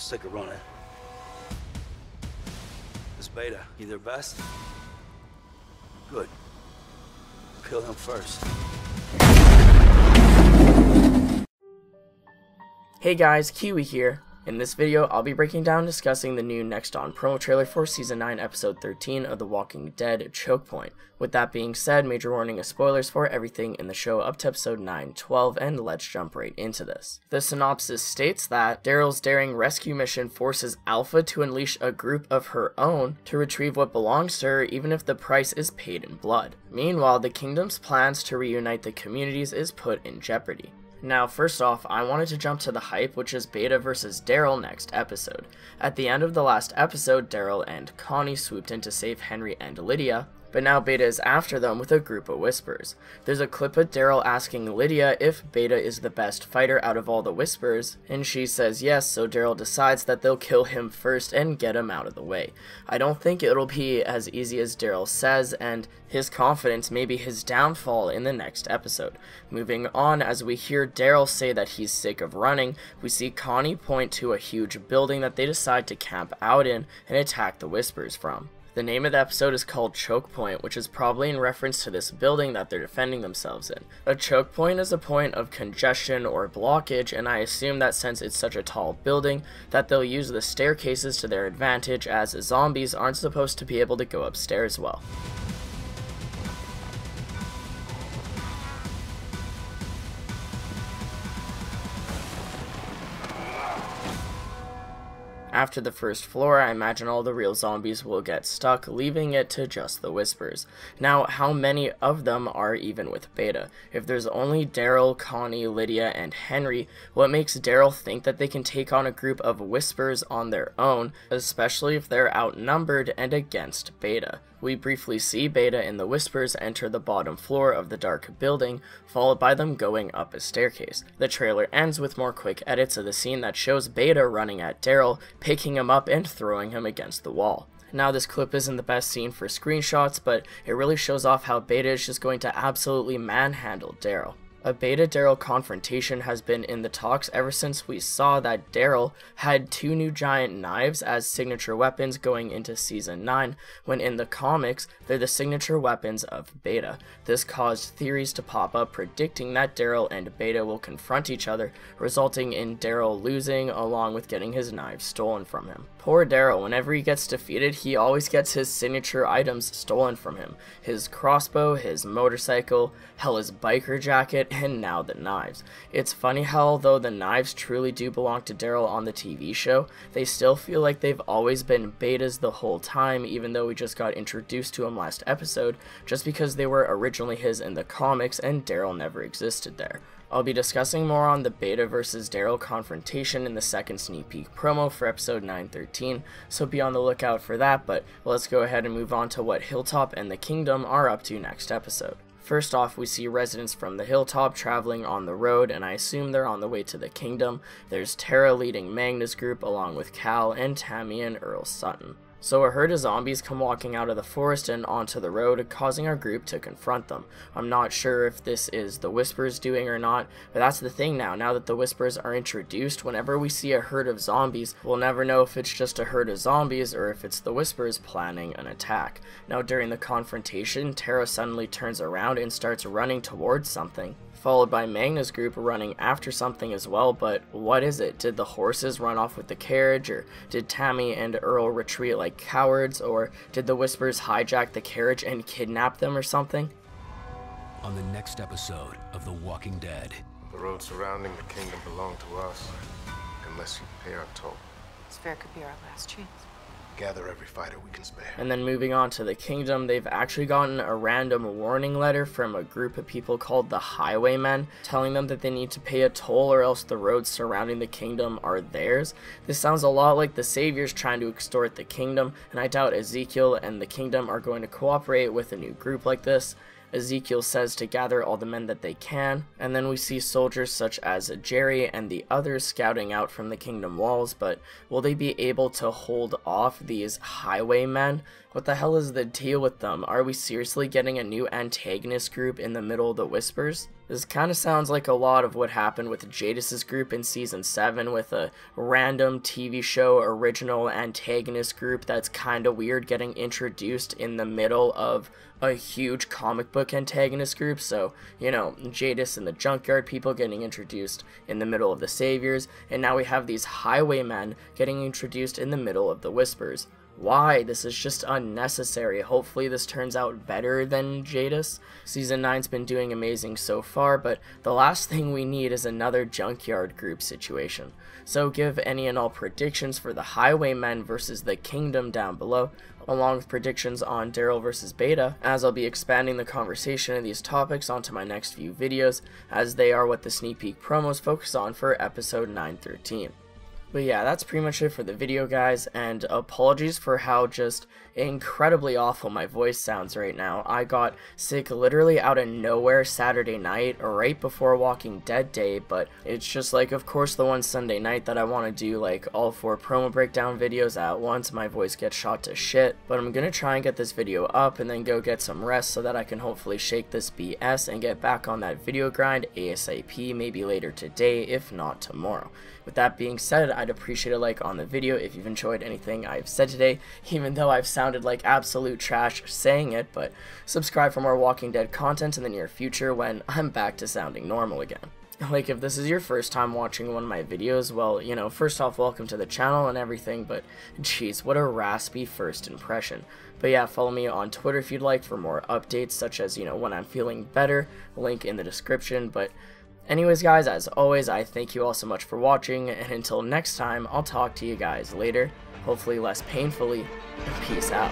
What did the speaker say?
sick of running. This Beta, he their best? Good. Kill him first. Hey guys, Kiwi here. In this video, I'll be breaking down and discussing the new Next On promo trailer for Season 9, Episode 13 of The Walking Dead, Chokepoint. With that being said, major warning of spoilers for everything in the show up to Episode 9, 12, and let's jump right into this. The synopsis states that Daryl's daring rescue mission forces Alpha to unleash a group of her own to retrieve what belongs to her, even if the price is paid in blood. Meanwhile, the Kingdom's plans to reunite the communities is put in jeopardy. Now, first off, I wanted to jump to the hype, which is Beta versus Daryl next episode. At the end of the last episode, Daryl and Connie swooped in to save Henry and Lydia, but now Beta is after them with a group of Whispers. There's a clip of Daryl asking Lydia if Beta is the best fighter out of all the Whispers, and she says yes, so Daryl decides that they'll kill him first and get him out of the way. I don't think it'll be as easy as Daryl says, and his confidence may be his downfall in the next episode. Moving on, as we hear Daryl say that he's sick of running, we see Connie point to a huge building that they decide to camp out in and attack the Whispers from. The name of the episode is called Chokepoint, which is probably in reference to this building that they're defending themselves in. A choke point is a point of congestion or blockage, and I assume that since it's such a tall building, that they'll use the staircases to their advantage, as zombies aren't supposed to be able to go upstairs well. After the first floor, I imagine all the real zombies will get stuck, leaving it to just the Whispers. Now, how many of them are even with Beta? If there's only Daryl, Connie, Lydia, and Henry, what makes Daryl think that they can take on a group of Whispers on their own, especially if they're outnumbered and against Beta? We briefly see Beta and the Whispers enter the bottom floor of the dark building, followed by them going up a staircase. The trailer ends with more quick edits of the scene that shows Beta running at Daryl, picking him up and throwing him against the wall. Now, this clip isn't the best scene for screenshots, but it really shows off how Beta is just going to absolutely manhandle Daryl. A Beta-Daryl confrontation has been in the talks ever since we saw that Daryl had two new giant knives as signature weapons going into Season 9, when in the comics, they're the signature weapons of Beta. This caused theories to pop up predicting that Daryl and Beta will confront each other, resulting in Daryl losing along with getting his knives stolen from him. Poor Daryl, whenever he gets defeated, he always gets his signature items stolen from him. His crossbow, his motorcycle, hell, his biker jacket, and now the knives. It's funny how although the knives truly do belong to Daryl on the TV show, they still feel like they've always been Beta's the whole time, even though we just got introduced to him last episode, just because they were originally his in the comics and Daryl never existed there. I'll be discussing more on the Beta versus Daryl confrontation in the second sneak peek promo for episode 913, so be on the lookout for that, but let's go ahead and move on to what Hilltop and the Kingdom are up to next episode. First off, we see residents from the Hilltop traveling on the road, and I assume they're on the way to the Kingdom. There's Tara leading Magna's group along with Cal and Tammy and Earl Sutton. So a herd of zombies come walking out of the forest and onto the road, causing our group to confront them. I'm not sure if this is the Whispers doing or not, but that's the thing now that the Whispers are introduced, whenever we see a herd of zombies, we'll never know if it's just a herd of zombies or if it's the Whispers planning an attack. Now, during the confrontation, Tara suddenly turns around and starts running towards something, followed by Magna's group running after something as well, but what is it? Did the horses run off with the carriage, or did Tammy and Earl retreat like cowards, or did the Whispers hijack the carriage and kidnap them or something? On the next episode of The Walking Dead. The road surrounding the Kingdom belong to us, unless you pay our toll. This fair could be our last chance. Gather every fighter we can spare. And then moving on to the Kingdom, they've actually gotten a random warning letter from a group of people called the Highwaymen, telling them that they need to pay a toll or else the roads surrounding the Kingdom are theirs. This sounds a lot like the Saviors trying to extort the Kingdom, and I doubt Ezekiel and the Kingdom are going to cooperate with a new group like this. Ezekiel says to gather all the men that they can, and then we see soldiers such as Jerry and the others scouting out from the Kingdom walls, but will they be able to hold off these Highwaymen? What the hell is the deal with them? Are we seriously getting a new antagonist group in the middle of the Whispers? This kind of sounds like a lot of what happened with Jadis' group in Season 7 with a random TV show original antagonist group that's kind of weird getting introduced in the middle of a huge comic book antagonist group. So, you know, Jadis and the Junkyard people getting introduced in the middle of the Saviors, and now we have these Highwaymen getting introduced in the middle of the Whispers. Why? This is just unnecessary. Hopefully this turns out better than Jadis. Season 9's been doing amazing so far, but the last thing we need is another Junkyard group situation. So give any and all predictions for the Highwaymen versus the Kingdom down below, along with predictions on Daryl versus Beta, as I'll be expanding the conversation of these topics onto my next few videos, as they are what the sneak peek promos focus on for episode 913. But yeah, that's pretty much it for the video, guys, and apologies for how just incredibly awful my voice sounds right now. I got sick literally out of nowhere Saturday night, right before Walking Dead Day, but it's just like, of course, the one Sunday night that I want to do like all 4 promo breakdown videos at once, my voice gets shot to shit. But I'm gonna try and get this video up and then go get some rest so that I can hopefully shake this BS and get back on that video grind ASAP, maybe later today, if not tomorrow. With that being said, I'd appreciate a like on the video if you've enjoyed anything I've said today, even though I've sounded like absolute trash saying it, but subscribe for more Walking Dead content in the near future when I'm back to sounding normal again. Like, if this is your first time watching one of my videos, well, you know, first off, welcome to the channel and everything, but jeez, what a raspy first impression. But yeah, follow me on Twitter if you'd like for more updates, such as, you know, when I'm feeling better, link in the description. But anyways, guys, as always, I thank you all so much for watching, and until next time, I'll talk to you guys later, hopefully less painfully, and peace out.